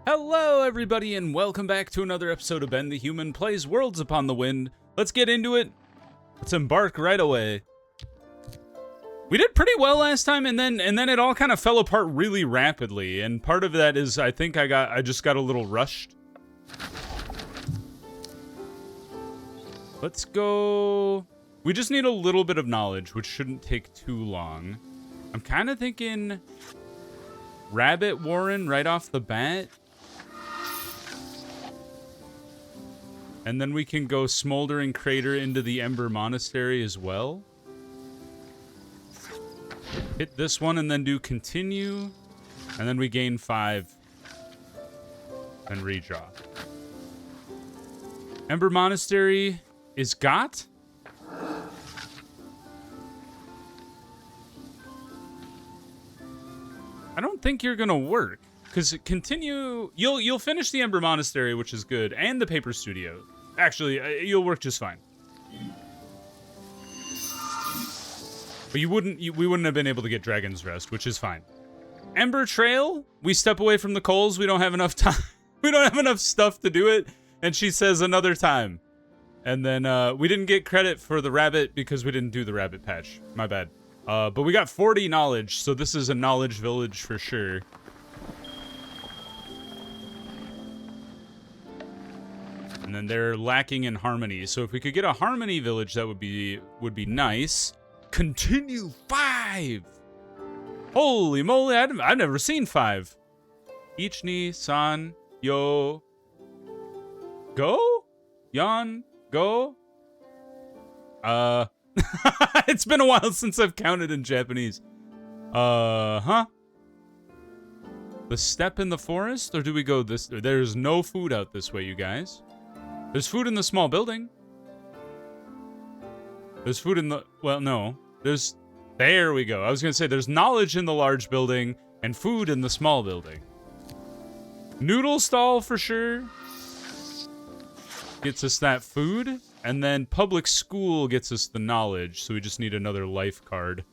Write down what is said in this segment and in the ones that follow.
Hello everybody and welcome back to another episode of Ben the Human Plays Worlds Upon the Wind. Let's get into it. Let's embark right away. We did pretty well last time and then it all kind of fell apart really rapidly, and part of that is I think I just got a little rushed. Let's go. We just need a little bit of knowledge, which shouldn't take too long. I'm kind of thinking Rabbit Warren right off the bat. And then we can go Smoldering Crater into the Ember Monastery as well. Hit this one and then do continue. And then we gain 5. And redraw. Ember Monastery is got. I don't think you're gonna work. Because continue, you'll finish the Ember Monastery, which is good, and the Paper Studio. Actually, you'll work just fine. But we wouldn't have been able to get Dragon's Rest, which is fine. Ember Trail, we step away from the coals. We don't have enough time. We don't have enough stuff to do it. And she says another time. And then we didn't get credit for the rabbit because we didn't do the rabbit patch. My bad. But we got 40 knowledge, so this is a knowledge village for sure. And then they're lacking in harmony. So if we could get a harmony village, that would be nice. Continue 5. Holy moly, I've never seen 5. Ichni, San, Yo, Go? Yon, Go? It's been a while since I've counted in Japanese. The step in the forest? Or do we go this? There's no food out this way, you guys. There's food in the small building. There's food in the... Well, no. There's... There we go. I was going to say there's knowledge in the large building and food in the small building. Noodle stall for sure. Gets us that food. And then public school gets us the knowledge. So we just need another life card.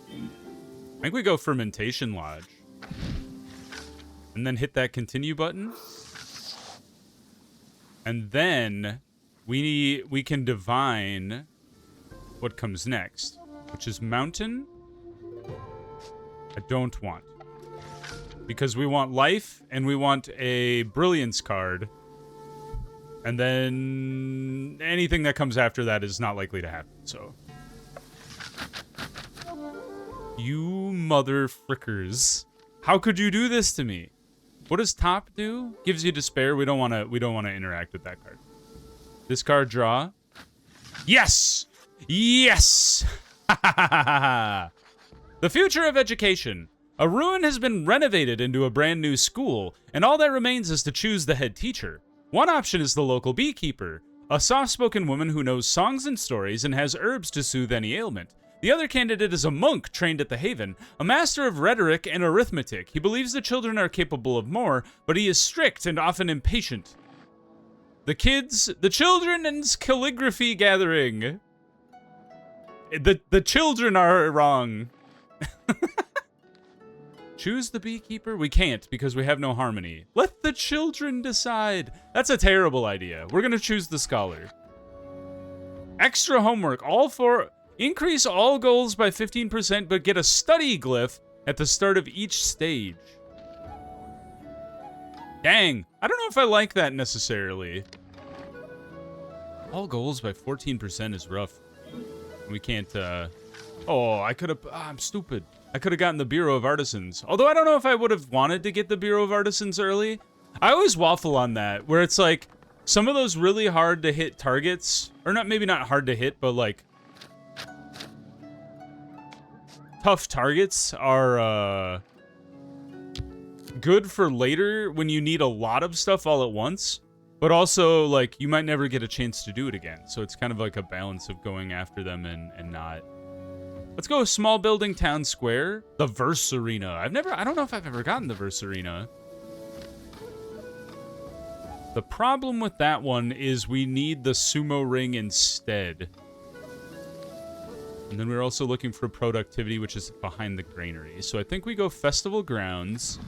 I think we go Fermentation Lodge. And then hit that continue button. And then we can divine what comes next, which is mountain. I don't want. Because we want life and we want a brilliance card. And then anything that comes after that is not likely to happen, so. You mother frickers. How could you do this to me? What does top do? Gives you despair. We don't want to interact with that card. This card draw. Yes! Yes! The future of education. A ruin has been renovated into a brand new school, and all that remains is to choose the head teacher. One option is the local beekeeper, a soft-spoken woman who knows songs and stories and has herbs to soothe any ailment. The other candidate is a monk trained at the Haven, a master of rhetoric and arithmetic. He believes the children are capable of more, but he is strict and often impatient. The children's calligraphy gathering. The children are wrong. Choose the beekeeper? We can't because we have no harmony. Let the children decide. That's a terrible idea. We're gonna choose the scholar. Extra homework. Increase all goals by 15%, but get a study glyph at the start of each stage. Dang. I don't know if I like that necessarily. All goals by 14% is rough. We can't, Oh, I could have... I'm stupid. I could have gotten the Bureau of Artisans. Although I don't know if I would have wanted to get the Bureau of Artisans early. I always waffle on that, where it's like, some of those really hard to hit targets, or maybe not hard to hit, but like, tough targets are good for later when you need a lot of stuff all at once, but also like you might never get a chance to do it again. So it's kind of like a balance of going after them and not. Let's go small building town square. The Verse Arena. I don't know if I've ever gotten the Verse Arena. The problem with that one is we need the sumo ring instead. And then we're also looking for productivity, which is behind the granary. So I think we go Festival Grounds.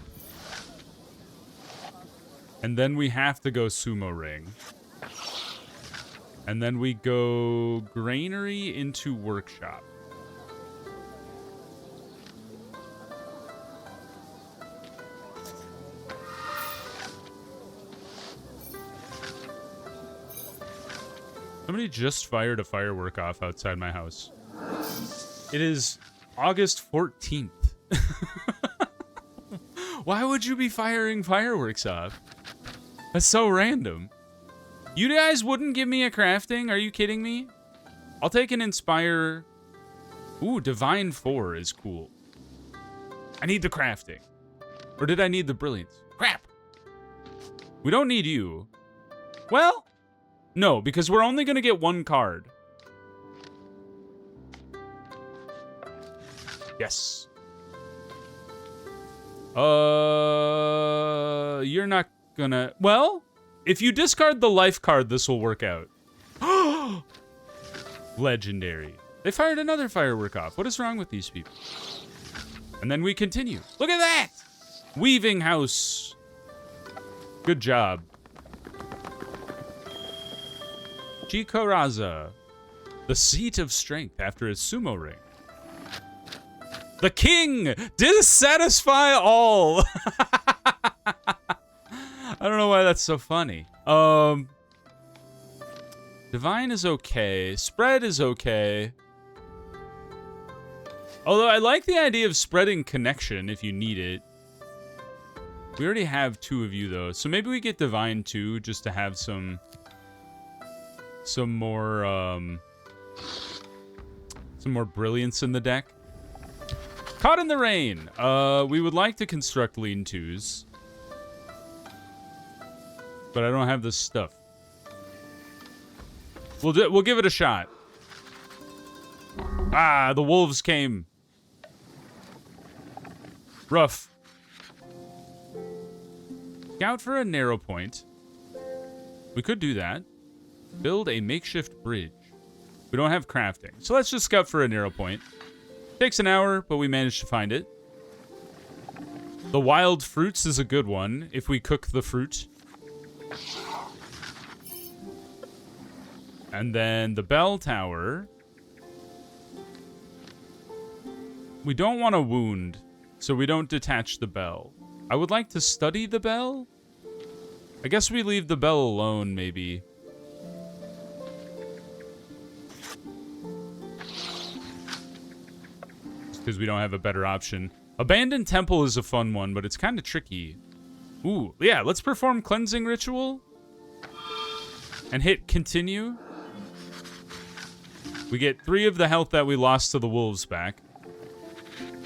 And then we have to go sumo ring. And then we go granary into workshop. Somebody just fired a firework off outside my house. It is August 14th. Why would you be firing fireworks off? That's so random. You guys wouldn't give me a crafting? Are you kidding me? I'll take an inspire. Ooh, divine 4 is cool. I need the crafting. Or did I need the brilliance? Crap. We don't need you. Well, no, because we're only going to get one card. Yes. You're not gonna... Well, if you discard the life card, this will work out. Legendary. They fired another firework off. What is wrong with these people? And then we continue. Look at that! Weaving house. Good job. Chikoraza. The seat of strength after his sumo ring. The king! Dissatisfy all! I don't know why that's so funny. Divine is okay. Spread is okay. Although I like the idea of spreading connection if you need it. We already have 2 of you though, so maybe we get Divine 2 just to have some more brilliance in the deck. Caught in the rain. We would like to construct lean-tos, but I don't have this stuff. We'll give it a shot. Ah, the wolves came. Rough. Scout for a narrow point. We could do that. Build a makeshift bridge. We don't have crafting, so let's just scout for a narrow point. Takes an hour, but we managed to find it. The wild fruits is a good one, if we cook the fruit. And then the bell tower. We don't want to wound, so we don't detach the bell. I would like to study the bell. I guess we leave the bell alone, maybe. Because we don't have a better option. Abandoned Temple is a fun one, but it's kind of tricky. Ooh, yeah, let's perform Cleansing Ritual. And hit Continue. We get 3 of the health that we lost to the wolves back.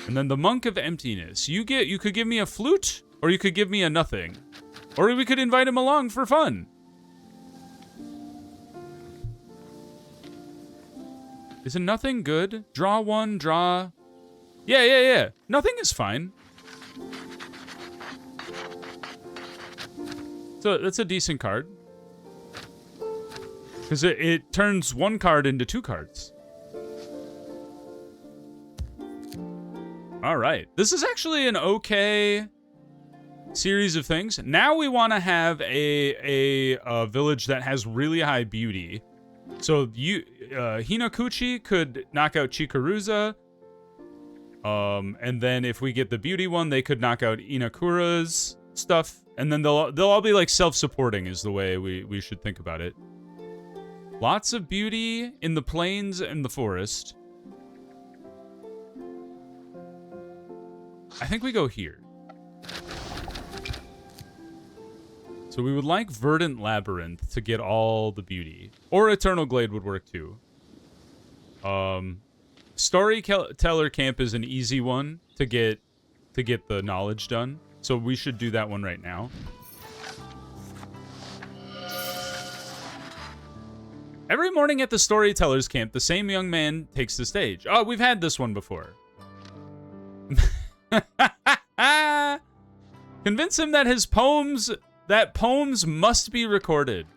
And then the Monk of Emptiness. You could give me a flute, or you could give me a nothing. Or we could invite him along for fun. Is a nothing good? Draw 1, draw... Yeah. Nothing is fine. So that's a decent card. Because it turns 1 card into 2 cards. All right. This is actually an okay series of things. Now we want to have a village that has really high beauty. So Hinakuchi could knock out Chikaruza. And then if we get the beauty one, they could knock out Inakura's stuff. And then they'll all be like self-supporting is the way we should think about it. Lots of beauty in the plains and the forest. I think we go here. So we would like Verdant Labyrinth to get all the beauty. Or Eternal Glade would work too. Storyteller Camp is an easy one to get the knowledge done. So we should do that one right now. Every morning at the Storyteller's Camp, the same young man takes the stage. Oh, we've had this one before. Convince him that poems must be recorded.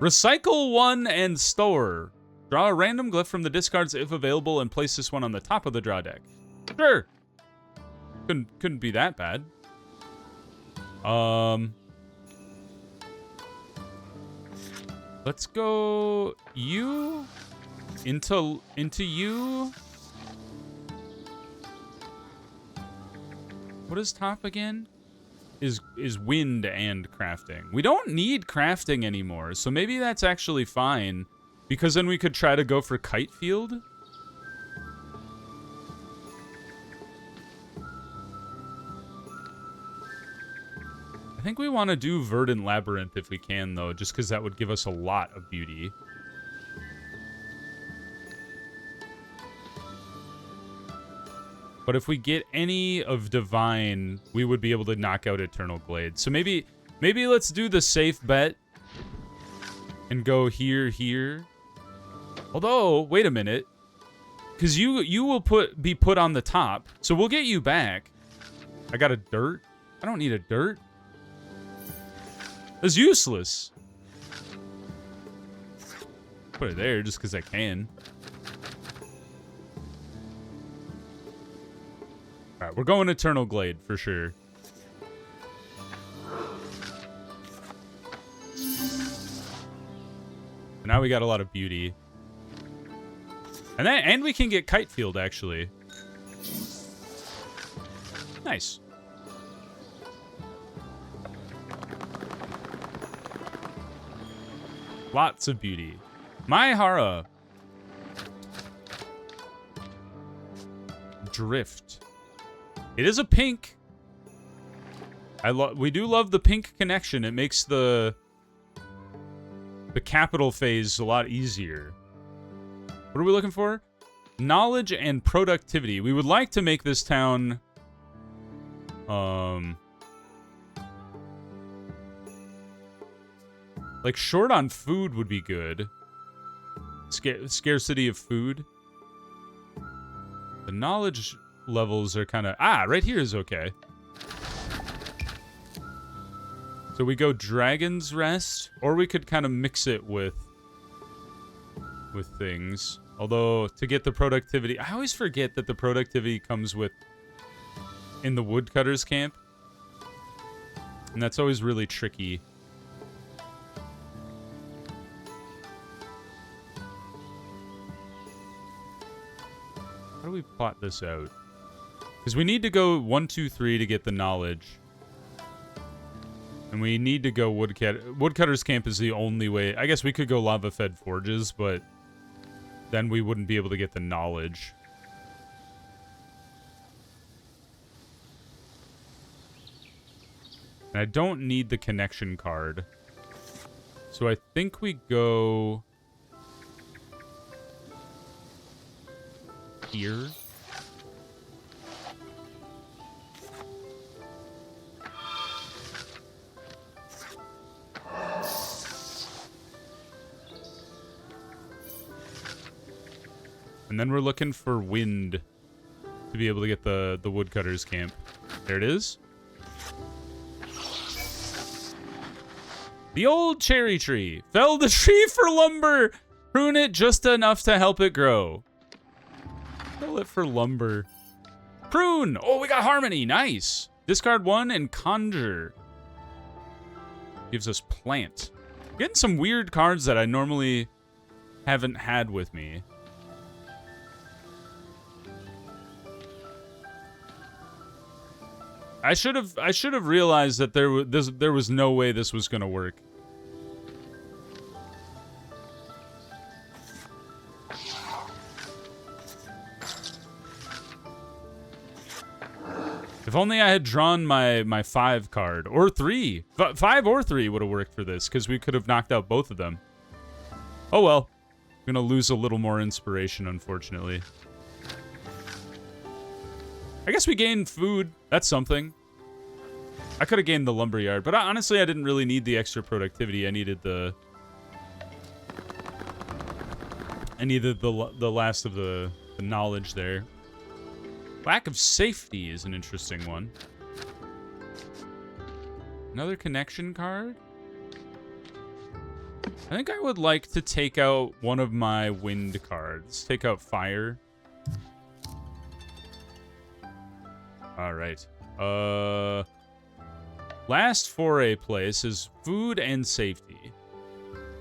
Recycle 1 and store. Draw a random glyph from the discards if available and place this one on the top of the draw deck. Sure. Couldn't be that bad. Let's go you into you. What is top again? Is wind and crafting. We don't need crafting anymore, so maybe that's actually fine, because then we could try to go for kite field. I think we want to do verdant labyrinth if we can, though, just because that would give us a lot of beauty. But if we get any of divine, we would be able to knock out eternal glade. So maybe let's do the safe bet and go here. Although, wait a minute, because you will be put on the top, so we'll get you back. I got a dirt. I don't need a dirt. That's useless. Put it there just because I can. Alright, we're going Eternal Glade for sure. Now we got a lot of beauty. And we can get Kite Field, actually. Nice. Lots of beauty. My Hara. Drift. It is a pink. We do love the pink connection. It makes the capital phase a lot easier. What are we looking for? Knowledge and productivity. We would like to make this town like short on food would be good. Scarcity of food. The knowledge levels are kind of... right here is okay. So we go Dragon's Rest, or we could kind of mix it with things. Although, to get the productivity... I always forget that the productivity comes with... in the woodcutter's camp. And that's always really tricky. How do we plot this out? Because we need to go 1, 2, 3 to get the knowledge. And we need to go Woodcutter's Camp is the only way. I guess we could go Lava-Fed Forges, but then we wouldn't be able to get the knowledge. And I don't need the connection card. So I think we go... here. And then we're looking for wind to be able to get the woodcutter's camp. There it is. The old cherry tree. Fell the tree for lumber. Prune it just enough to help it grow. Fell it for lumber. Prune. Oh, we got harmony. Nice. Discard 1 and conjure. Gives us plant. Getting some weird cards that I normally haven't had with me. I should have realized that there was no way this was gonna work. If only I had drawn my 5 card or 3, 5 or 3 would have worked for this because we could have knocked out both of them. Oh well, I'm gonna lose a little more inspiration, unfortunately. I guess we gained food. That's something. I could have gained the lumberyard, but honestly, I didn't really need the extra productivity. I needed the last of the knowledge there. Lack of safety is an interesting one. Another connection card? I think I would like to take out one of my wind cards. Take out fire. All right. Last foray place is food and safety.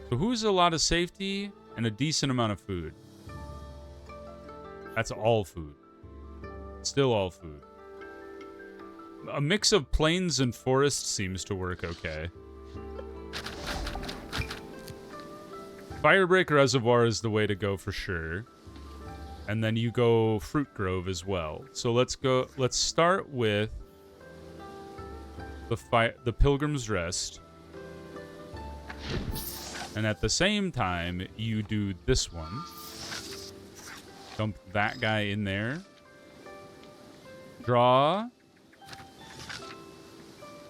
So who's a lot of safety and a decent amount of food? That's all food. Still all food. A mix of plains and forests seems to work okay. Firebreak Reservoir is the way to go for sure. And then you go Fruit Grove as well. So let's start with the Pilgrim's Rest. And at the same time, you do this one. Dump that guy in there. Draw.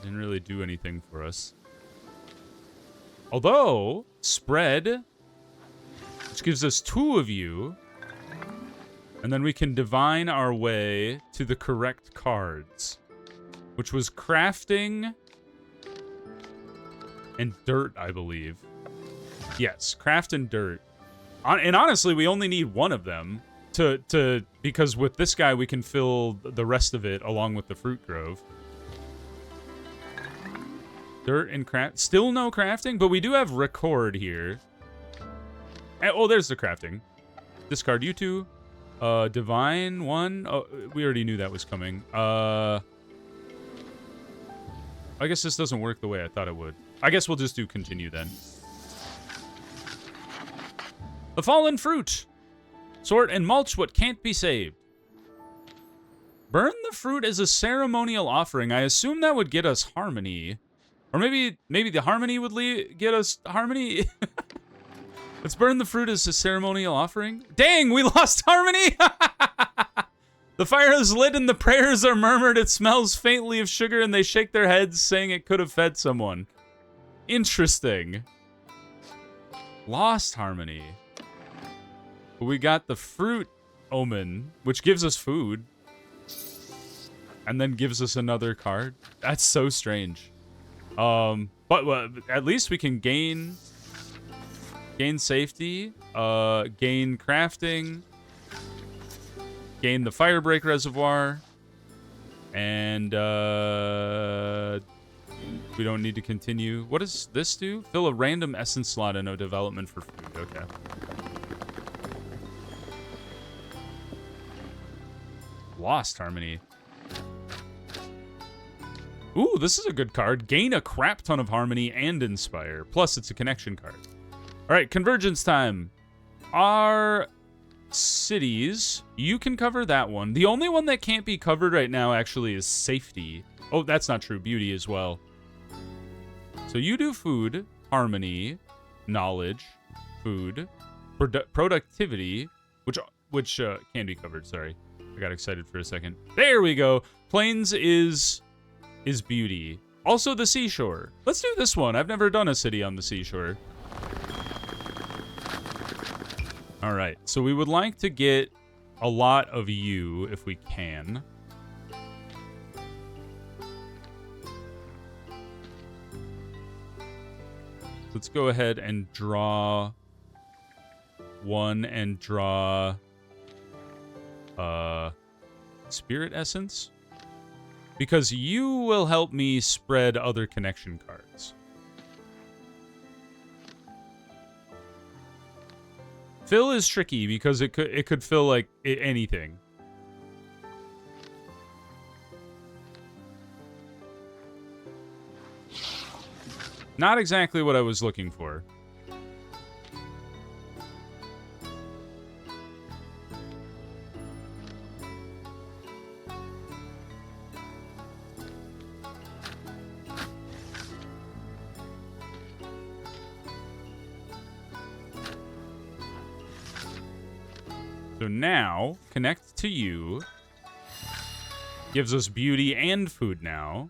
Didn't really do anything for us. Although, spread, which gives us 2 of you. And then we can divine our way to the correct cards. Which was crafting and dirt, I believe. Yes, craft and dirt. And honestly, we only need 1 of them because with this guy we can fill the rest of it along with the Fruit Grove. Dirt and craft. Still no crafting, but we do have record here. And, oh, there's the crafting. Discard you 2. Divine 1. Oh, we already knew that was coming. I guess this doesn't work the way I thought it would. I guess we'll just do continue then. The fallen fruit. Sort and mulch what can't be saved. Burn the fruit as a ceremonial offering. I assume that would get us harmony. Or maybe the harmony would get us harmony. Let's burn the fruit as a ceremonial offering. Dang, we lost harmony. The fire is lit and the prayers are murmured. It smells faintly of sugar and they shake their heads saying it could have fed someone. Interesting. Lost harmony. But we got the fruit omen, which gives us food. And then gives us another card. That's so strange. But at least we can gain safety, gain crafting, gain the Firebreak Reservoir, and we don't need to continue. What does this do? Fill a random essence slot in a development for food. Okay. Lost harmony. Ooh, this is a good card. Gain a crap ton of harmony and inspire. Plus, it's a connection card. All right, convergence time. Our cities, you can cover that one. The only one that can't be covered right now actually is safety. Oh, that's not true. Beauty as well. So you do food, harmony, knowledge, food, productivity, which can be covered. Sorry, I got excited for a second. There we go. Plains is beauty. Also the seashore. Let's do this one. I've never done a city on the seashore. All right, so we would like to get a lot of you if we can. Let's go ahead and draw 1 and draw Spirit Essence. Because you will help me spread other connection cards. Fill is tricky because it could fill like anything. Not exactly what I was looking for. So now, connect to you. Gives us beauty and food now.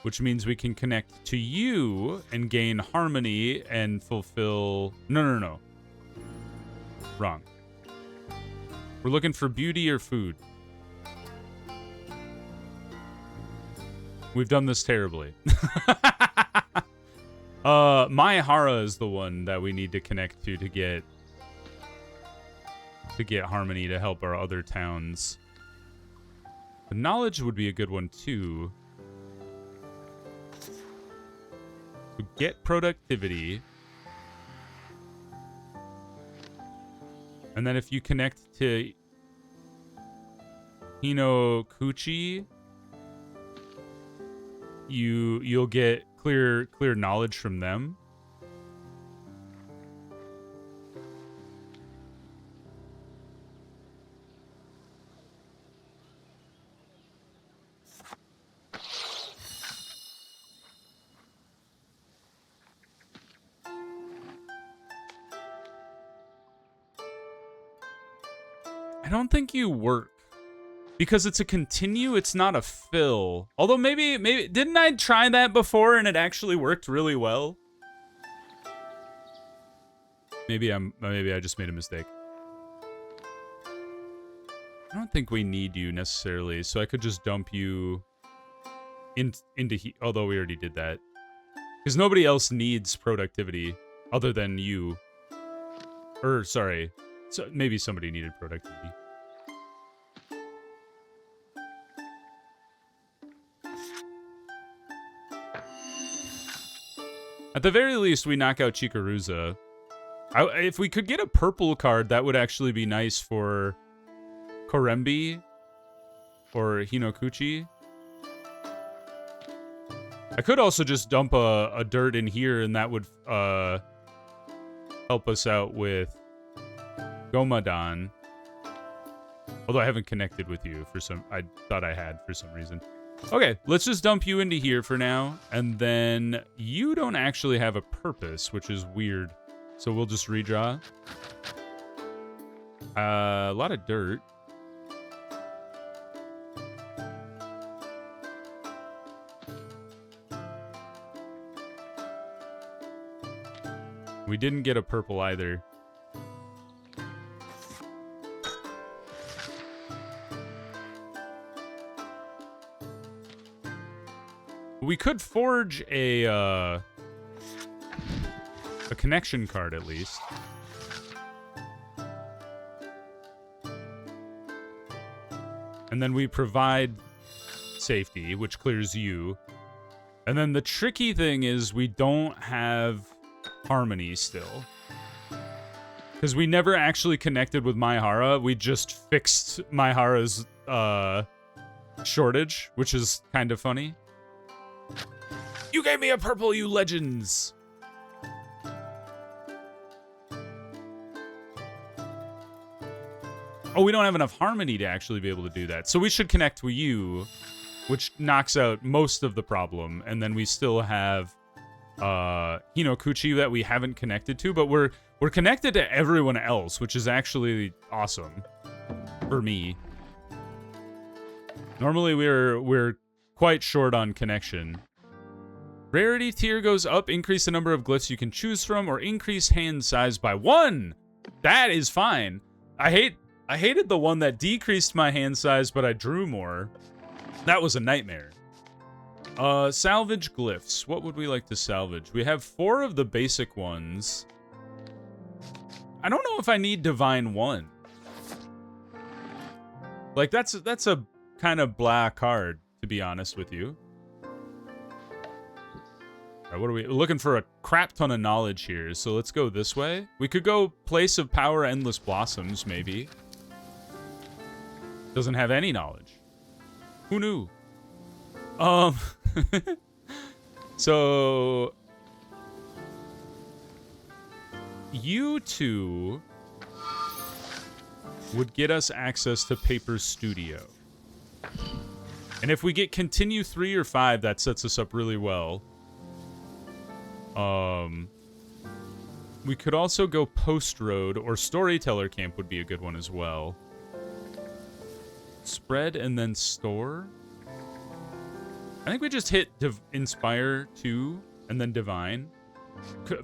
Which means we can connect to you and gain harmony and fulfill... No. Wrong. We're looking for beauty or food. We've done this terribly. Maihara is the one that we need to connect to get harmony to help our other towns. But knowledge would be a good one too. So get productivity. And then if you connect to Hinokuchi, you'll get clear knowledge from them. I don't think you work because it's a continue, it's not a fill. Although maybe didn't I try that before and it actually worked really well? Maybe I just made a mistake. I don't think we need you necessarily, so I could just dump you into heat, although we already did that. Because nobody else needs productivity other than you. Or sorry. So maybe somebody needed productivity. At the very least, we knock out Chikaruza. If we could get a purple card, that would actually be nice for Korembi or Hinokuchi. I could also just dump a dirt in here, and that would help us out with Gomadan. Although I haven't connected with you for some... I thought I had for some reason. Okay, let's just dump you into here for now. And then you don't actually have a purpose, which is weird. So we'll just redraw. A lot of dirt. We didn't get a purple either. We could forge a connection card at least. And then we provide safety, which clears you. And then the tricky thing is we don't have harmony still. Because we never actually connected with Maihara. We just fixed Maihara's shortage, which is kind of funny. You gave me a purple, you legends! Oh, we don't have enough harmony to actually be able to do that. So we should connect with you, which knocks out most of the problem. And then we still have Hinokuchi that we haven't connected to, but we're connected to everyone else, which is actually awesome for me. Normally we're quite short on connection. Rarity tier goes up, increase the number of glyphs you can choose from, or increase hand size by 1. That is fine. I hated the one that decreased my hand size, but I drew more. That was a nightmare. Salvage glyphs. What would we like to salvage? We have 4 of the basic ones. I don't know if I need Divine 1. Like, that's a kind of blah card, to be honest with you. Alright, what are we looking for? A crap ton of knowledge here, so let's go this way. We could go Place of Power, Endless Blossoms, maybe. Doesn't have any knowledge. Who knew? So you two would get us access to Paper Studio. And if we get continue 3 or 5, that sets us up really well. We could also go Post Road, or Storyteller Camp would be a good one as well. Spread and then store. I think we just hit Inspire 2 and then Divine.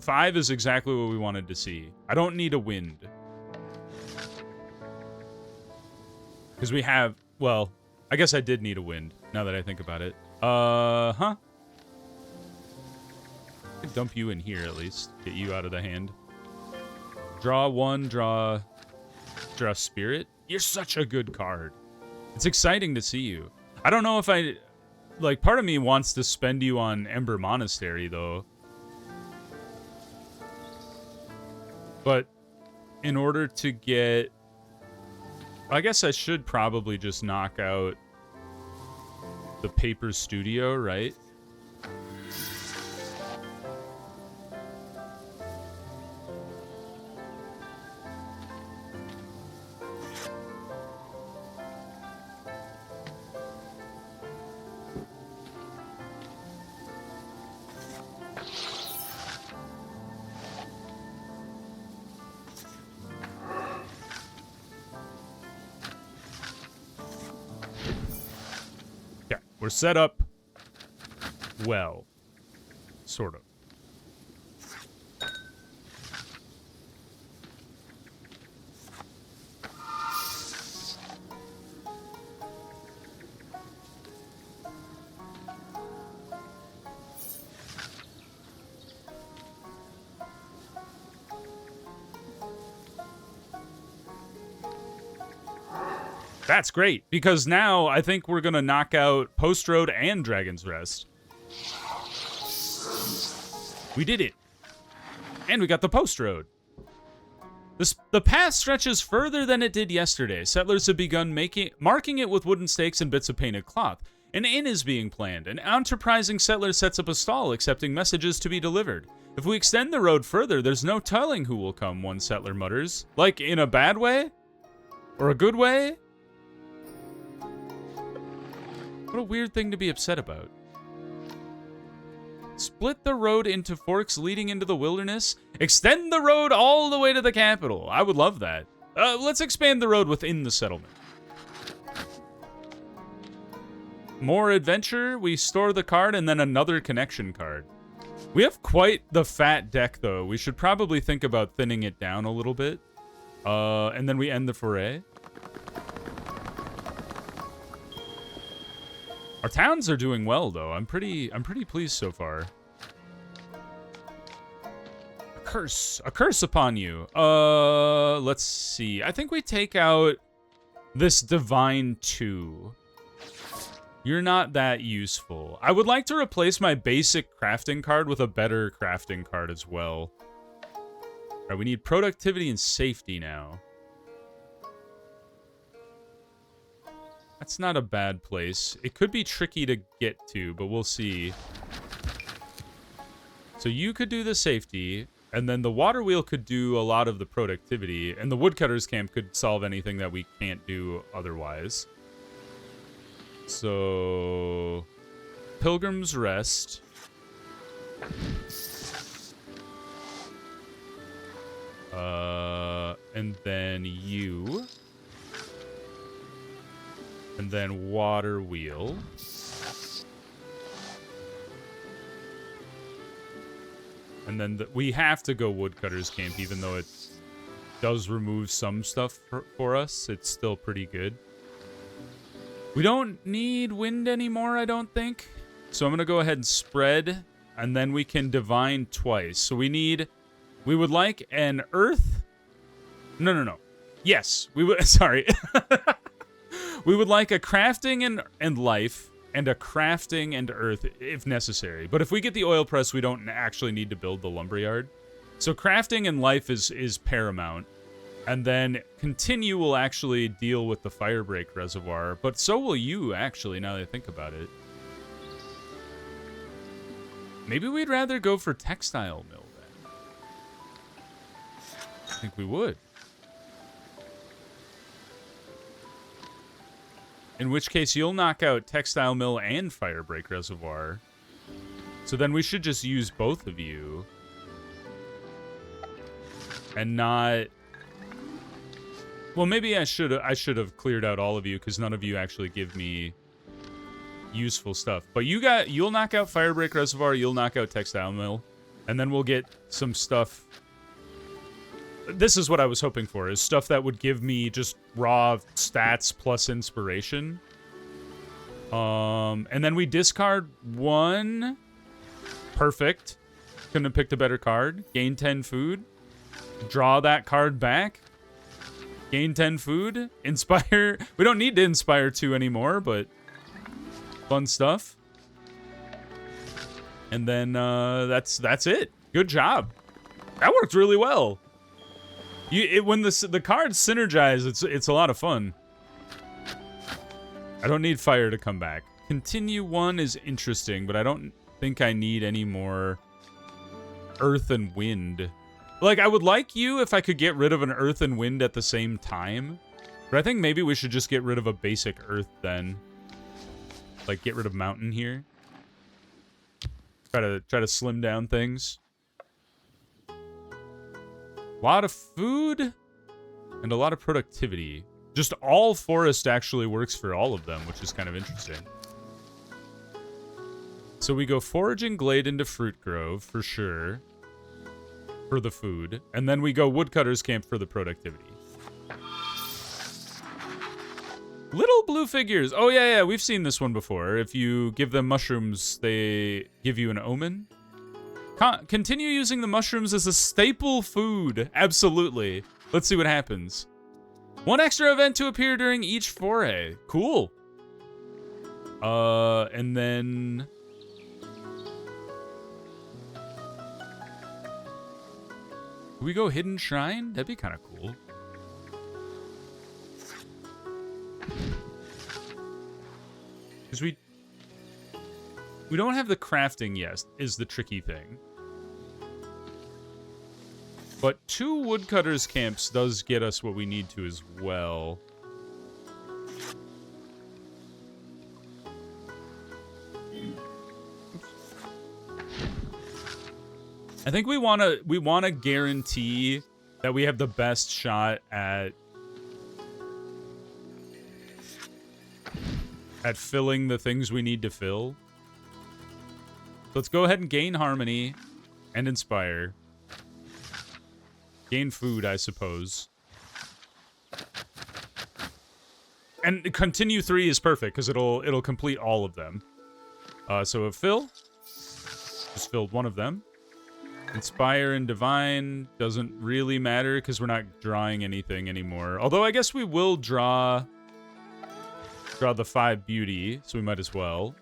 5 is exactly what we wanted to see. I don't need a wind. Because we have... Well, I guess I did need a wind, now that I think about it. I could dump you in here, at least. Get you out of the hand. Draw 1, draw Spirit. You're such a good card. It's exciting to see you. I don't know if I... Like, part of me wants to spend you on Ember Monastery, though. But in order to get... I guess I should probably just knock out the paper studio, right? We're set up well, sort of. That's great, because now I think we're going to knock out Post Road and Dragon's Rest. We did it. And we got the Post Road. The path stretches further than it did yesterday. Settlers have begun marking it with wooden stakes and bits of painted cloth. An inn is being planned. An enterprising settler sets up a stall, accepting messages to be delivered. If we extend the road further, there's no telling who will come, one settler mutters. Like, in a bad way? Or a good way? What a weird thing to be upset about. Split the road into forks leading into the wilderness. Extend the road all the way to the capital. I would love that. Let's expand the road within the settlement. More adventure. We store the card and then another connection card. We have quite the fat deck, though. We should probably think about thinning it down a little bit. And then we end the foray. Our towns are doing well, though. I'm pretty pleased so far. A curse upon you. Let's see. I think we take out this Divine 2. You're not that useful. I would like to replace my basic crafting card with a better crafting card as well. All right, we need productivity and safety now. That's not a bad place. It could be tricky to get to, but we'll see. So you could do the safety, and then the water wheel could do a lot of the productivity, and the woodcutter's camp could solve anything that we can't do otherwise. So... Pilgrim's Rest. And then you... And then water wheel. And then we have to go woodcutter's camp, even though it does remove some stuff for us. It's still pretty good. We don't need wind anymore, I don't think. So I'm going to go ahead and spread, and then we can divine twice. So we would like an earth. No. Yes, we would, sorry. We would like a crafting and life, and a crafting and earth if necessary. But if we get the oil press, we don't actually need to build the lumberyard. So crafting and life is paramount. And then continue will actually deal with the firebreak reservoir. But so will you, actually, now that I think about it. Maybe we'd rather go for textile mill, then. I think we would. In which case, you'll knock out Textile Mill and Firebreak Reservoir. So then we should just use both of you. And not... Well, maybe I should have cleared out all of you, because none of you actually give me useful stuff. But you'll knock out Firebreak Reservoir, you'll knock out Textile Mill. And then we'll get some stuff... This is what I was hoping for, is stuff that would give me just raw stats plus inspiration. And then we discard one. Perfect. Couldn't have picked a better card. Gain 10 food. Draw that card back. Gain 10 food. Inspire. We don't need to inspire 2 anymore, but fun stuff. And then that's it. Good job. That worked really well. When the cards synergize, it's a lot of fun. I don't need fire to come back. Continue 1 is interesting, but I don't think I need any more earth and wind. Like, I would like you if I could get rid of an earth and wind at the same time. But I think maybe we should just get rid of a basic earth then. Like, get rid of mountain here. Try to slim down things. A lot of food and a lot of productivity. Just all forest actually works for all of them, which is kind of interesting. So we go foraging glade into fruit grove for sure. For the food. And then we go woodcutter's camp for the productivity. Little blue figures. Oh, yeah, we've seen this one before. If you give them mushrooms, they give you an omen. Continue using the mushrooms as a staple food. Absolutely. Let's see what happens. 1 extra event to appear during each foray. Cool. And then... do we go hidden shrine? That'd be kind of cool. Because we don't have the crafting yet, is the tricky thing. But 2 woodcutters camps does get us what we need to as well. I think we wanna guarantee that we have the best shot at filling the things we need to fill. Let's go ahead and gain harmony and inspire. Gain food, I suppose. And continue 3 is perfect because it'll complete all of them. So a fill. Just filled 1 of them. Inspire and divine doesn't really matter because we're not drawing anything anymore. Although I guess we will draw the 5 beauty, so we might as well.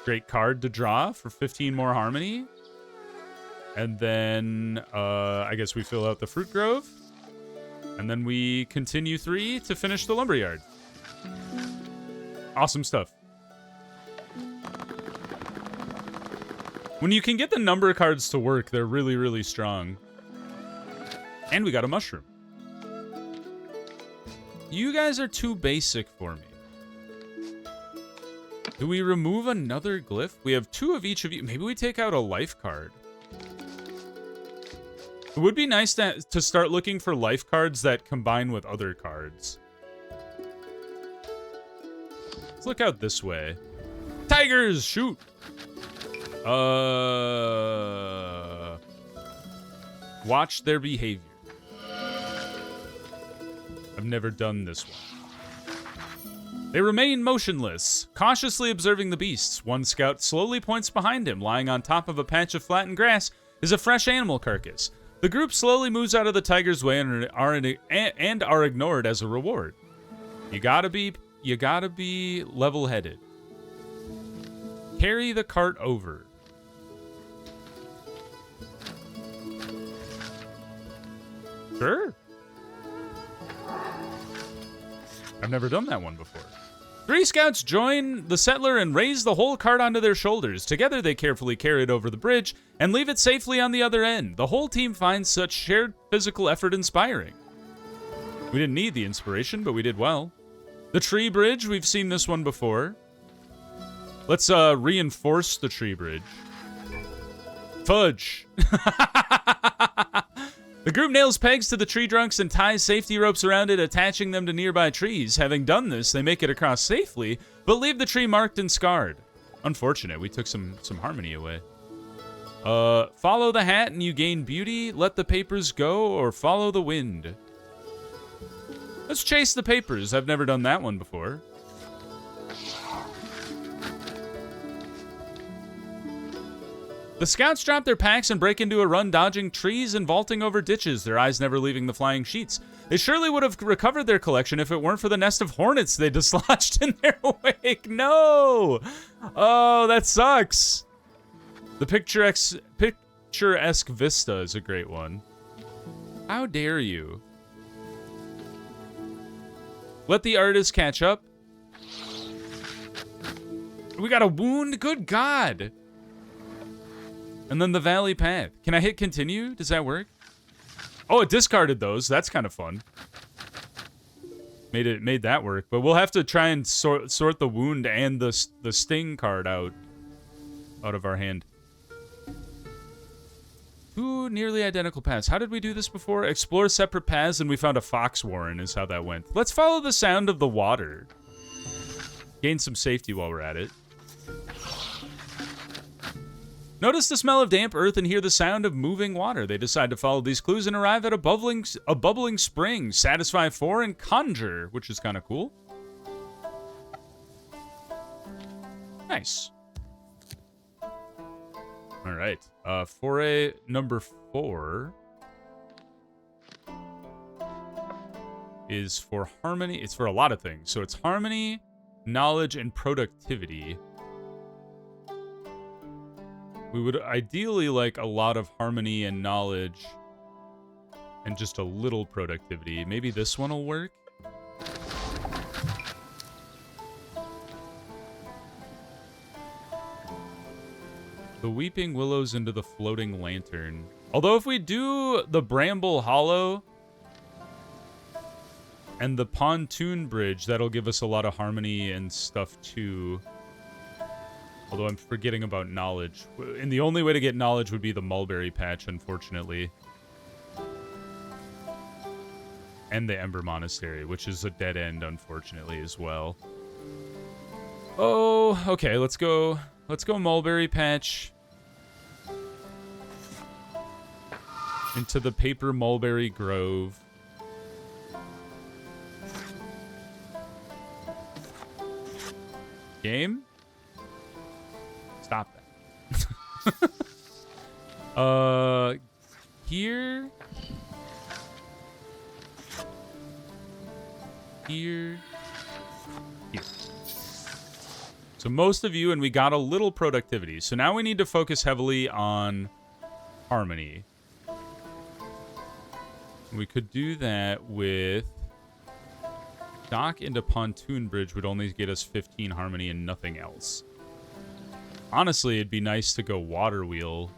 Great card to draw for 15 more harmony. And then I guess we fill out the fruit grove. And then we continue 3 to finish the lumberyard. Awesome stuff. When you can get the number cards to work, they're really, really strong. And we got a mushroom. You guys are too basic for me. Do we remove another glyph? We have 2 of each of you. Maybe we take out a life card. It would be nice to start looking for life cards that combine with other cards. Let's look out this way. Tigers, shoot! Watch their behavior. I've never done this one. They remain motionless, cautiously observing the beasts. One scout slowly points behind him. Lying on top of a patch of flattened grass is a fresh animal carcass. The group slowly moves out of the tiger's way and are ignored as a reward. You gotta be level-headed. Carry the cart over. Sure. I've never done that one before. 3 scouts join the settler and raise the whole cart onto their shoulders. Together, they carefully carry it over the bridge and leave it safely on the other end. The whole team finds such shared physical effort inspiring. We didn't need the inspiration, but we did well. The tree bridge, we've seen this one before. Let's reinforce the tree bridge. Fudge. The group nails pegs to the tree trunks and ties safety ropes around it, attaching them to nearby trees. Having done this, they make it across safely, but leave the tree marked and scarred. Unfortunate, we took some harmony away. Follow the hat and you gain beauty. Let the papers go or follow the wind. Let's chase the papers. I've never done that one before. The scouts drop their packs and break into a run, dodging trees and vaulting over ditches, their eyes never leaving the flying sheets. They surely would have recovered their collection if it weren't for the nest of hornets they dislodged in their wake. No! Oh, that sucks. The picturesque vista is a great one. How dare you? Let the artist catch up. We got a wound? Good God. And then the valley path. Can I hit continue? Does that work? Oh, it discarded those. That's kind of fun. Made that work. But we'll have to try and sort the wound and the sting card out of our hand. Two nearly identical paths. How did we do this before? Explore separate paths and we found a fox warren is how that went. Let's follow the sound of the water. Gain some safety while we're at it. Notice the smell of damp earth and hear the sound of moving water. They decide to follow these clues and arrive at a bubbling spring. Satisfy 4 and conjure, which is kind of cool. Nice. All right. Foray number 4 is for harmony. It's for a lot of things. So it's harmony, knowledge, and productivity. We would ideally like a lot of harmony and knowledge and just a little productivity. Maybe this one will work. The weeping willows into the floating lantern. Although if we do the bramble hollow and the pontoon bridge, that'll give us a lot of harmony and stuff too. Although I'm forgetting about knowledge. And the only way to get knowledge would be the mulberry patch, unfortunately. And the Ember Monastery, which is a dead end, unfortunately, as well. Oh, okay, let's go mulberry patch. Into the paper mulberry grove. Game? Stop that. Here. Here. Here. So most of you, and we got a little productivity. So now we need to focus heavily on harmony. We could do that with dock into pontoon bridge would only get us 15 harmony and nothing else. Honestly, it'd be nice to go water wheel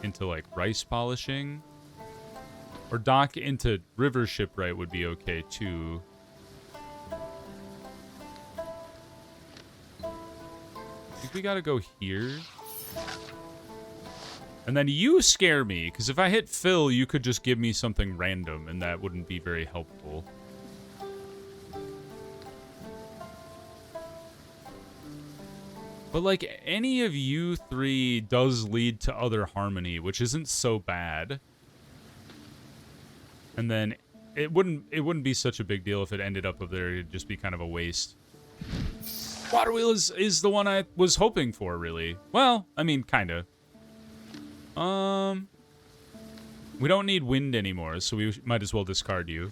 into, like, rice polishing. Or dock into river shipwright would be okay, too. I think we gotta go here. And then you scare me, because if I hit fill, you could just give me something random, and that wouldn't be very helpful. But, like, any of you three does lead to other harmony, which isn't so bad. And then it wouldn't be such a big deal if it ended up there. It'd just be kind of a waste. Water wheel is the one I was hoping for, really. Well, I mean, kind of. We don't need wind anymore, so we might as well discard you.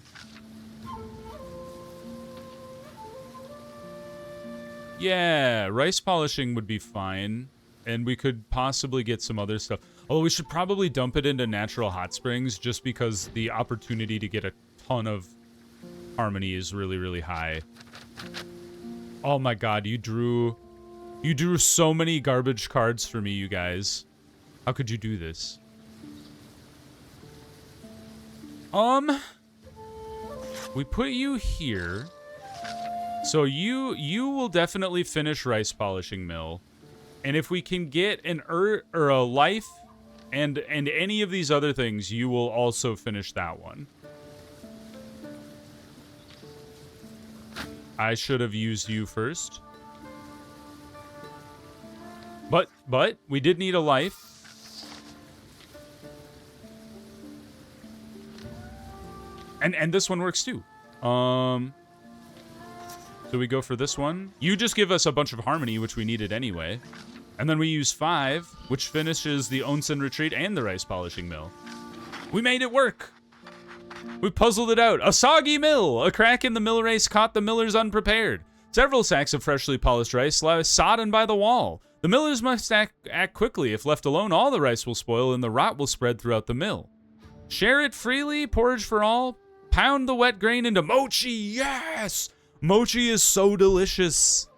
Yeah, rice polishing would be fine, and we could possibly get some other stuff. Although we should probably dump it into natural hot springs, just because the opportunity to get a ton of harmony is really, really high. Oh my god, you drew so many garbage cards for me, you guys. How could you do this? We put you here. So you will definitely finish rice polishing mill. And if we can get an or a life and any of these other things, you will also finish that one. I should have used you first. But we did need a life. And this one works too. So we go for this one. You just give us a bunch of harmony, which we needed anyway. And then we use 5, which finishes the Onsen Retreat and the rice polishing mill. We made it work. We puzzled it out. A soggy mill. A crack in the mill race caught the millers unprepared. Several sacks of freshly polished rice lie sodden by the wall. The millers must act quickly. If left alone, all the rice will spoil and the rot will spread throughout the mill. Share it freely, porridge for all. Pound the wet grain into mochi. Yes! Mochi is so delicious.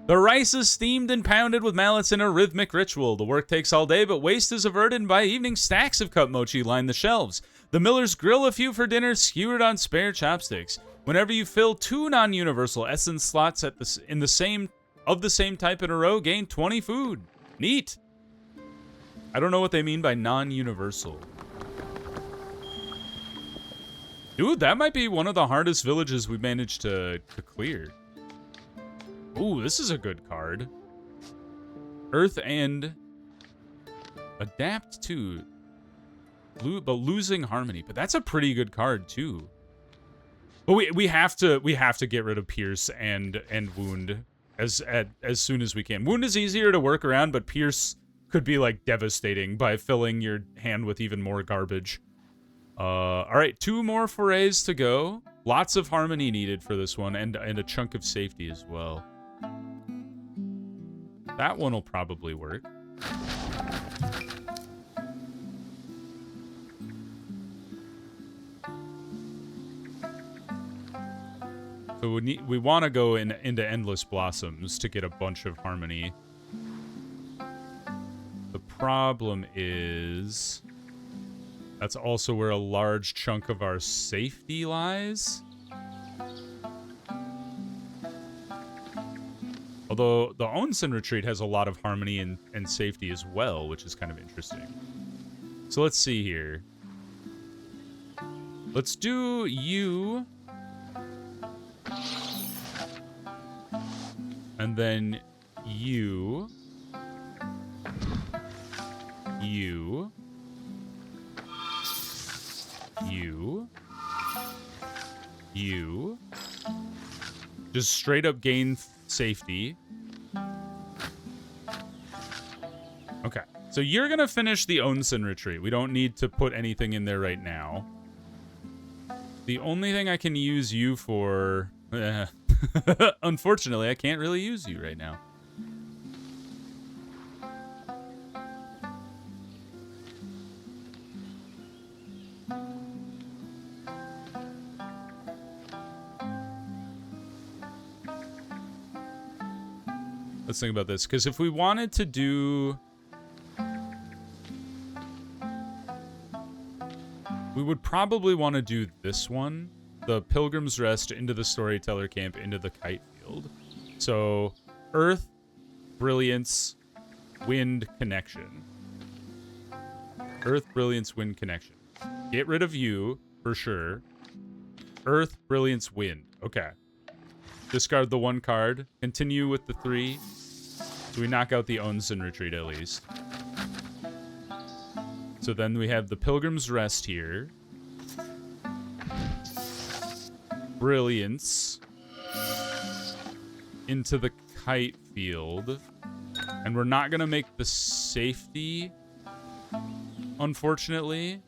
The rice is steamed and pounded with mallets in a rhythmic ritual. The work takes all day, but waste is averted, and by evening, stacks of cut mochi line the shelves. The millers grill a few for dinner, skewered on spare chopsticks. Whenever you fill 2 non-universal essence slots of the same type in a row, gain 20 food. Neat. I don't know what they mean by non-universal. Dude, that might be one of the hardest villages we managed to clear. Ooh, this is a good card. Earth and adapt to, but losing harmony. But that's a pretty good card too. But we have to get rid of Pierce and Wound as soon as we can. Wound is easier to work around, but Pierce could be like devastating by filling your hand with even more garbage. All right, 2 more forays to go. Lots of harmony needed for this one, and a chunk of safety as well. That one will probably work. So we want to go into Endless Blossoms to get a bunch of harmony. The problem is that's also where a large chunk of our safety lies. Although the Onsen Retreat has a lot of harmony and safety as well, which is kind of interesting. So let's see here. Let's do you. And then you. You. You. You. Just straight up gain safety. Okay. So you're going to finish the Onsen Retreat. We don't need to put anything in there right now. The only thing I can use you for... unfortunately, I can't really use you right now. Let's think about this, because if we wanted to do... We would probably want to do this one. The Pilgrim's Rest into the Storyteller Camp into the Kite Field. So, Earth, Brilliance, Wind, Connection. Earth, Brilliance, Wind, Connection. Get rid of you, for sure. Earth, Brilliance, Wind. Okay. Discard the 1 card. Continue with the 3. So we knock out the Onsen Retreat at least. So then we have the Pilgrim's Rest here. Brilliance. Into the Kite Field. And we're not going to make the safety, unfortunately.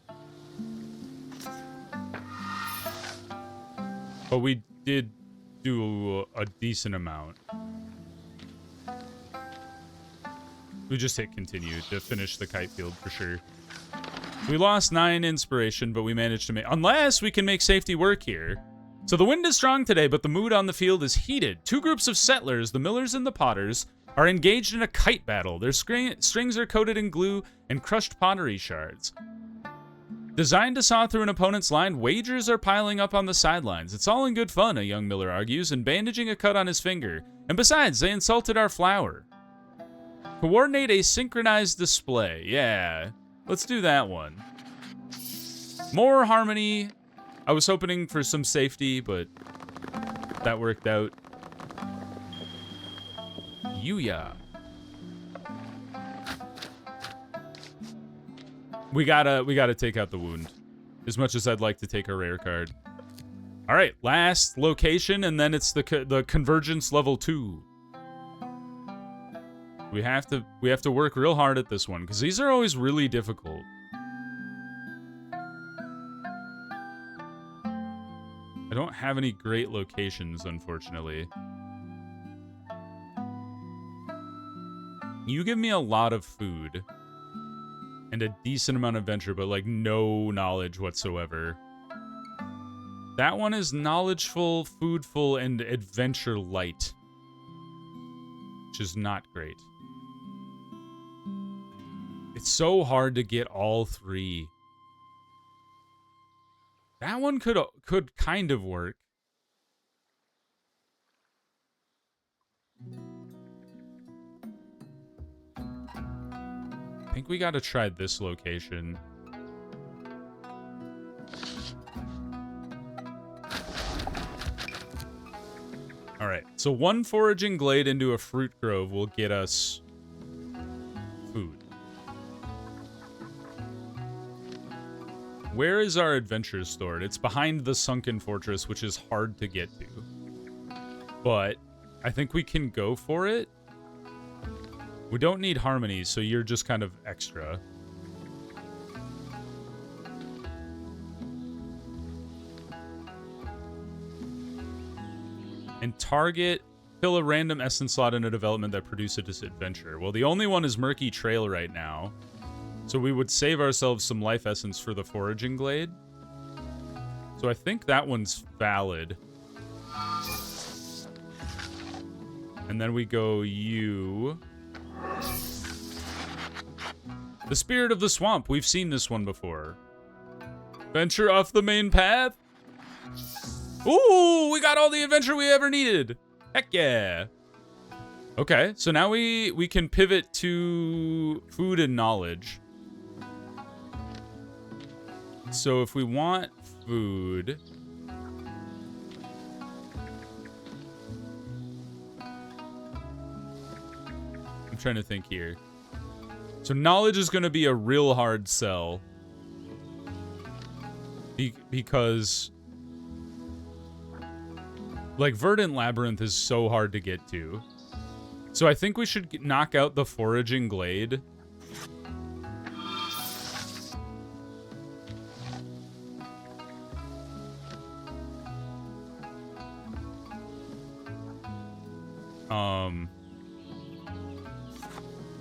But we did do a decent amount. We just hit continue to finish the Kite Field for sure. We lost 9 inspiration, but we managed to make... Unless we can make safety work here. So the wind is strong today, but the mood on the field is heated. 2 groups of settlers, the millers and the potters, are engaged in a kite battle. Their strings are coated in glue and crushed pottery shards. Designed to saw through an opponent's line, wagers are piling up on the sidelines. It's all in good fun, a young miller argues, and bandaging a cut on his finger. And besides, they insulted our flower. Coordinate a synchronized display. Yeah, let's do that one. More harmony. I was hoping for some safety, but that worked out. Yuya. We gotta take out the wound. As much as I'd like to take a rare card. All right, last location, and then it's the Convergence level 2. We have to work real hard at this one because these are always really difficult. I don't have any great locations, unfortunately. You give me a lot of food and a decent amount of adventure, but like no knowledge whatsoever. That one is knowledgeful, foodful, and adventure light, which is not great. It's so hard to get all three. That one could kind of work. I think we got to try this location. All right, so one foraging glade into a fruit grove will get us food. Where is our adventure stored? It's behind the sunken fortress, which is hard to get to. But I think we can go for it. We don't need harmony, so you're just kind of extra. And target, fill a random essence slot in a development that produces this adventure. Well, the only one is Murky Trail right now. So we would save ourselves some life essence for the foraging glade. So I think that one's valid. And then we go you. The Spirit of the Swamp. We've seen this one before. Venture off the main path. Ooh, we got all the adventure we ever needed. Heck yeah. Okay, so now we can pivot to food and knowledge. So if we want food... I'm trying to think here. So knowledge is going to be a real hard sell. Because... like, Verdant Labyrinth is so hard to get to. So I think we should knock out the Foraging Glade.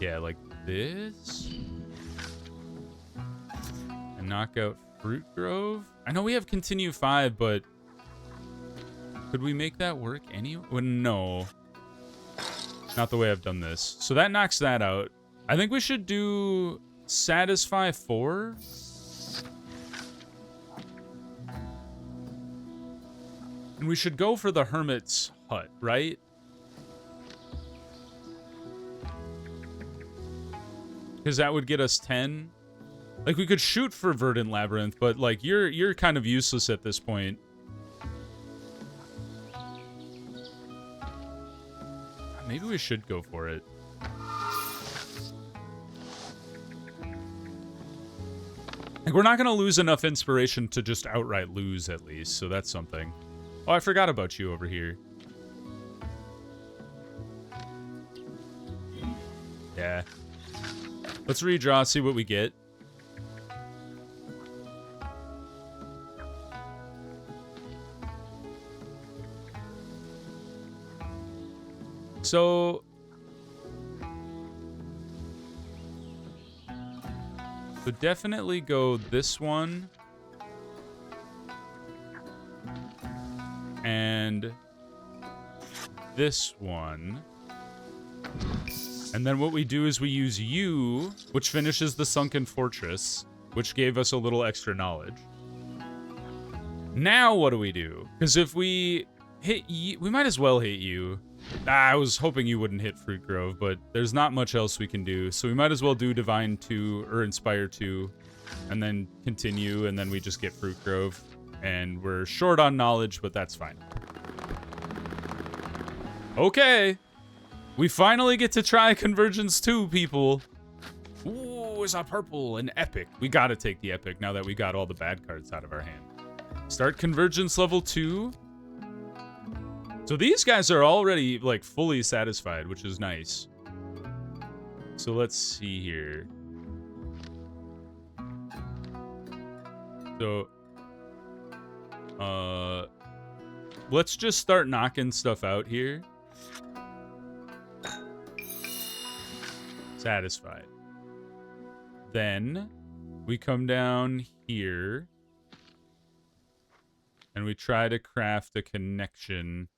Yeah, like this. And knock out Fruit Grove. I know we have Continue 5, but... could we make that work anyway? Well, no. Not the way I've done this. So that knocks that out. I think we should do Satisfy 4. And we should go for the Hermit's Hut, right? Because that would get us 10. Like, we could shoot for Verdant Labyrinth, but, like, you're kind of useless at this point. Maybe we should go for it. Like, we're not going to lose enough inspiration to just outright lose, at least. So that's something. Oh, I forgot about you over here. Yeah. Let's redraw, see what we get. So definitely go this one. And this one. And then what we do is we use you, which finishes the Sunken Fortress, which gave us a little extra knowledge. Now what do we do? Because if we hit you, we might as well hit you. I was hoping you wouldn't hit Fruit Grove, but there's not much else we can do. So we might as well do Divine 2 or Inspire 2 and then continue, and then we just get Fruit Grove. And we're short on knowledge, but that's fine. Okay. We finally get to try Convergence 2, people. Ooh, it's a purple, an epic. We gotta take the epic now that we got all the bad cards out of our hand. Start Convergence level 2. So these guys are already, like, fully satisfied, which is nice. So let's see here. So, let's just start knocking stuff out here. Satisfied. Then we come down here and we try to craft a connection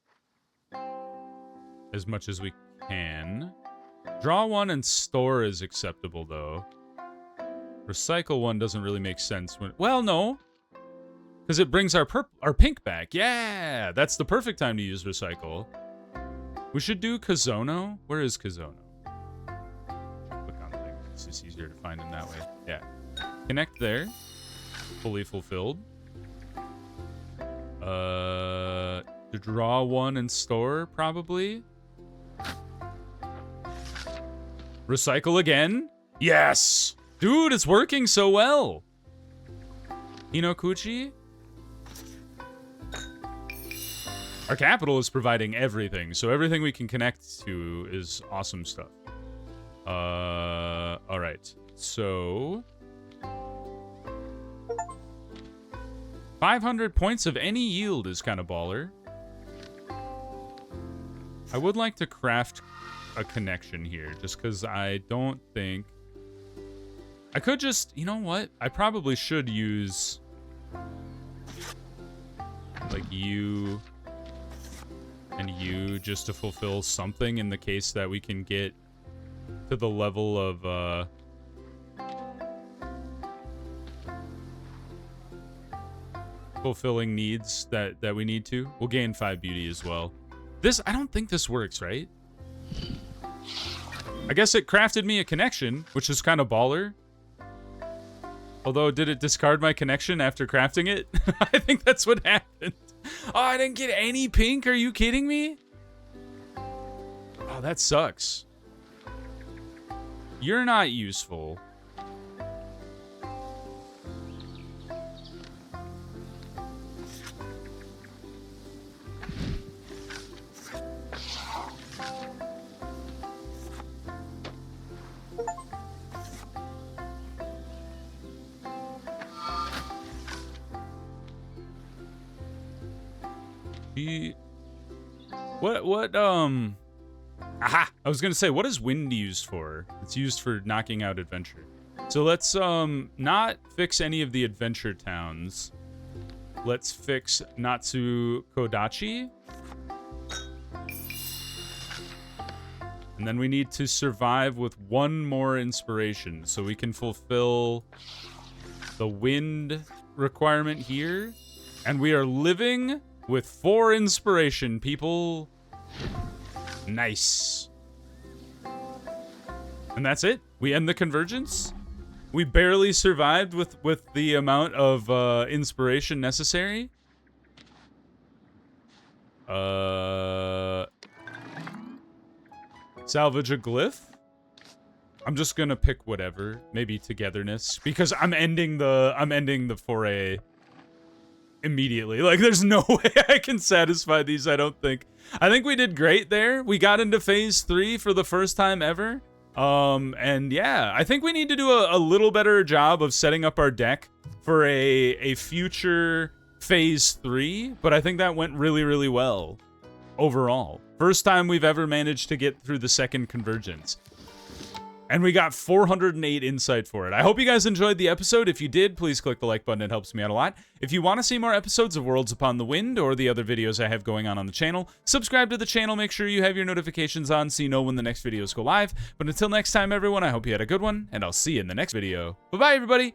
as much as we can. Draw one and store is acceptable, though. Recycle one doesn't really make sense. Well, no. Because it brings our pink back. Yeah, that's the perfect time to use recycle. We should do Kazono. Where is Kazono? Click on things. It's just easier to find him that way. Yeah. Connect there. Fully fulfilled. To draw one and store, probably. Recycle again. Yes! Dude, it's working so well. Hinokuchi? Our capital is providing everything, so everything we can connect to is awesome stuff. Alright. So 500 points of any yield is kind of baller. I would like to craft a connection here, just because I don't think... I could just... You know what? I probably should use... like you... and you, just to fulfill something in the case that we can get to the level of, fulfilling needs that we need to. We'll gain 5 beauty as well. This... I don't think this works, right? I guess it crafted me a connection, which is kind of baller. Although, did it discard my connection after crafting it? I think that's what happened. Oh, I didn't get any pink? Are you kidding me? Oh, that sucks. You're not useful. Aha! I was gonna say, what is wind used for? It's used for knocking out adventure. So let's, not fix any of the adventure towns. Let's fix Natsu Kodachi. And then we need to survive with one more inspiration, so we can fulfill the wind requirement here. And we are living with 4 inspiration, people. Nice. And that's it. We end the convergence. We barely survived with the amount of inspiration necessary. Salvage a glyph. I'm just gonna pick whatever. Maybe togetherness, because I'm ending the foray immediately. Like, there's no way I can satisfy these, I don't think. I think we did great there. We got into phase 3 for the first time ever. And yeah, I think we need to do a little better job of setting up our deck for a future phase 3, but I think that went really, really well overall. First time we've ever managed to get through the second convergence. And we got 408 insight for it. I hope you guys enjoyed the episode. If you did, please click the like button. It helps me out a lot. If you want to see more episodes of Worlds Upon the Wind or the other videos I have going on the channel, subscribe to the channel. Make sure you have your notifications on so you know when the next videos go live. But until next time, everyone, I hope you had a good one, and I'll see you in the next video. Bye-bye, everybody.